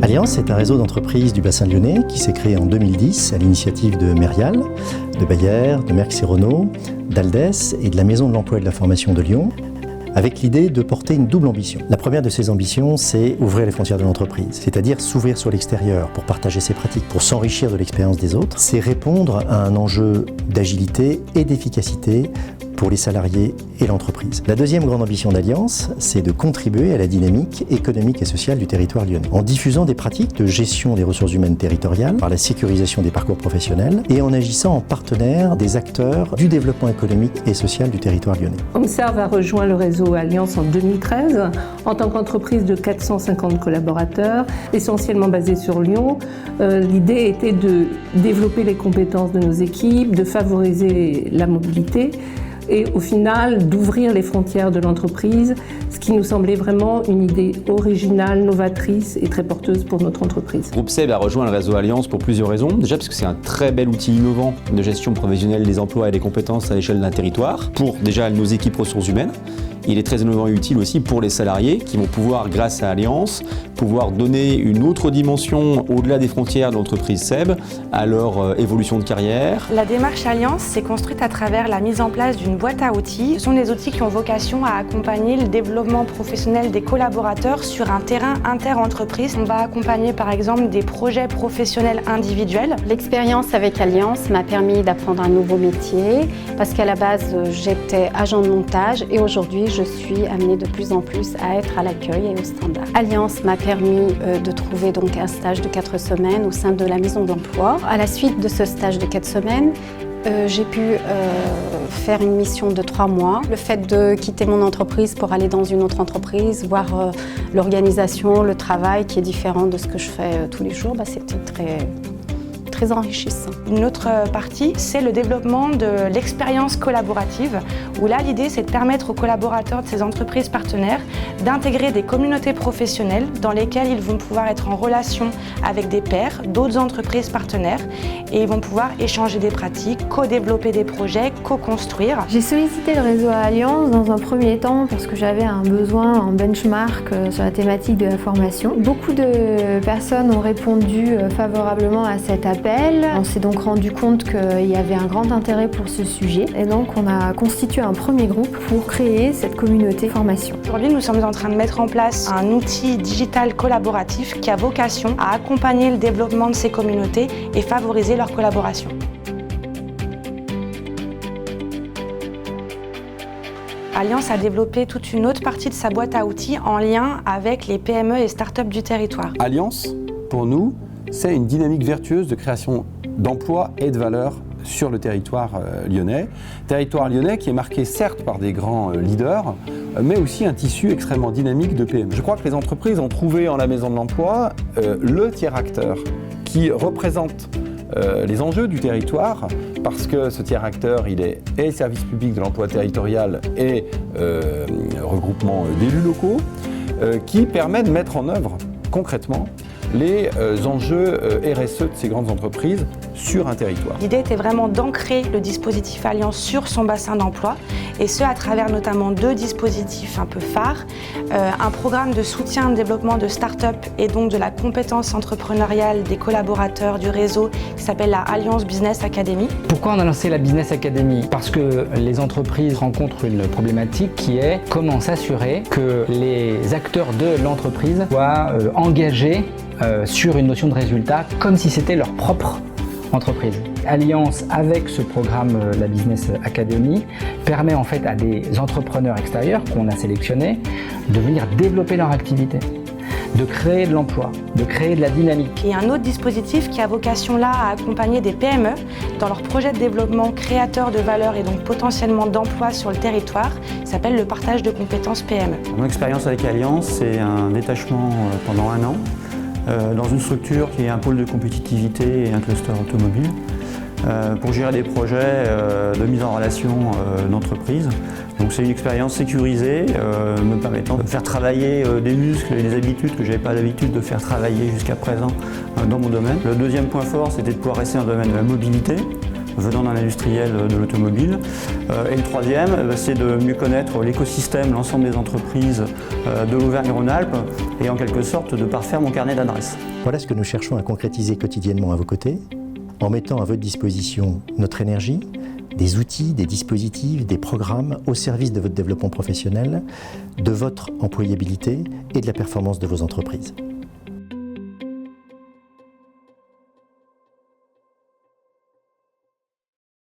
Alliance est un réseau d'entreprises du bassin lyonnais qui s'est créé en 2010 à l'initiative de Merial, de Bayer, de Merck Renault, d'Aldès et de la Maison de l'Emploi et de la Formation de Lyon, avec l'idée de porter une double ambition. La première de ces ambitions, c'est ouvrir les frontières de l'entreprise, c'est-à-dire s'ouvrir sur l'extérieur pour partager ses pratiques, pour s'enrichir de l'expérience des autres. C'est répondre à un enjeu d'agilité et d'efficacité pour les salariés et l'entreprise. La deuxième grande ambition d'Alliance, c'est de contribuer à la dynamique économique et sociale du territoire lyonnais, en diffusant des pratiques de gestion des ressources humaines territoriales, par la sécurisation des parcours professionnels et en agissant en partenaire des acteurs du développement économique et social du territoire lyonnais. Homeserve a rejoint le réseau Alliance en 2013 en tant qu'entreprise de 450 collaborateurs, essentiellement basée sur Lyon. L'idée était de développer les compétences de nos équipes, de favoriser la mobilité et au final d'ouvrir les frontières de l'entreprise, ce qui nous semblait vraiment une idée originale, novatrice et très porteuse pour notre entreprise. Groupe SEB a rejoint le réseau Alliance pour plusieurs raisons. Déjà parce que c'est un très bel outil innovant de gestion provisionnelle des emplois et des compétences à l'échelle d'un territoire pour déjà nos équipes ressources humaines. Il est très innovant et utile aussi pour les salariés qui vont pouvoir, grâce à Alliance, pouvoir donner une autre dimension au-delà des frontières de l'entreprise SEB à leur évolution de carrière. La démarche Alliance s'est construite à travers la mise en place d'une boîte à outils. Ce sont des outils qui ont vocation à accompagner le développement professionnel des collaborateurs sur un terrain inter-entreprise. On va accompagner par exemple des projets professionnels individuels. L'expérience avec Alliance m'a permis d'apprendre un nouveau métier parce qu'à la base j'étais agent de montage et aujourd'hui je suis amenée de plus en plus à être à l'accueil et au standard. Alliance m'a permis de trouver donc un stage de 4 semaines au sein de la maison d'emploi. À la suite de ce stage de 4 semaines, j'ai pu faire une mission de 3 mois. Le fait de quitter mon entreprise pour aller dans une autre entreprise, voir l'organisation, le travail qui est différent de ce que je fais tous les jours, c'était très enrichissant. Une autre partie, c'est le développement de l'expérience collaborative, où là, l'idée, c'est de permettre aux collaborateurs de ces entreprises partenaires d'intégrer des communautés professionnelles dans lesquelles ils vont pouvoir être en relation avec des pairs, d'autres entreprises partenaires, et ils vont pouvoir échanger des pratiques, co-développer des projets, co-construire. J'ai sollicité le réseau Alliance dans un premier temps parce que j'avais un besoin en benchmark sur la thématique de la formation. Beaucoup de personnes ont répondu favorablement à cet appel. On s'est donc rendu compte qu'il y avait un grand intérêt pour ce sujet et donc on a constitué un premier groupe pour créer cette communauté formation. Aujourd'hui, nous sommes en train de mettre en place un outil digital collaboratif qui a vocation à accompagner le développement de ces communautés et favoriser leur collaboration. Alliance a développé toute une autre partie de sa boîte à outils en lien avec les PME et startups du territoire. Alliance, pour nous, c'est une dynamique vertueuse de création d'emplois et de valeur sur le territoire lyonnais. Territoire lyonnais qui est marqué certes par des grands leaders, mais aussi un tissu extrêmement dynamique de PME. Je crois que les entreprises ont trouvé en la Maison de l'Emploi le tiers acteur qui représente les enjeux du territoire, parce que ce tiers acteur, il est et service public de l'emploi territorial et regroupement d'élus locaux, qui permet de mettre en œuvre concrètement les enjeux RSE de ces grandes entreprises sur un territoire. L'idée était vraiment d'ancrer le dispositif Alliance sur son bassin d'emploi, et ce à travers notamment 2 dispositifs un peu phares, un programme de soutien de développement de start-up et donc de la compétence entrepreneuriale des collaborateurs du réseau qui s'appelle la Alliance Business Academy. Pourquoi on a lancé la Business Academy ? Parce que les entreprises rencontrent une problématique qui est comment s'assurer que les acteurs de l'entreprise soient engagés sur une notion de résultat comme si c'était leur propre entreprise. Alliance, avec ce programme, la Business Academy, permet en fait à des entrepreneurs extérieurs qu'on a sélectionnés de venir développer leur activité, de créer de l'emploi, de créer de la dynamique. Et un autre dispositif qui a vocation là à accompagner des PME dans leur projet de développement créateur de valeur et donc potentiellement d'emploi sur le territoire, s'appelle le partage de compétences PME. Mon expérience avec Alliance, c'est un détachement pendant 1 an dans une structure qui est un pôle de compétitivité et un cluster automobile pour gérer des projets de mise en relation d'entreprise. Donc c'est une expérience sécurisée me permettant de faire travailler des muscles et des habitudes que je n'avais pas l'habitude de faire travailler jusqu'à présent dans mon domaine. Le deuxième point fort, c'était de pouvoir rester dans le domaine de la mobilité, venant d'un industriel de l'automobile. Et le troisième, c'est de mieux connaître l'écosystème, l'ensemble des entreprises de l'Auvergne-Rhône-Alpes et en quelque sorte de parfaire mon carnet d'adresses. Voilà ce que nous cherchons à concrétiser quotidiennement à vos côtés, en mettant à votre disposition notre énergie, des outils, des dispositifs, des programmes au service de votre développement professionnel, de votre employabilité et de la performance de vos entreprises.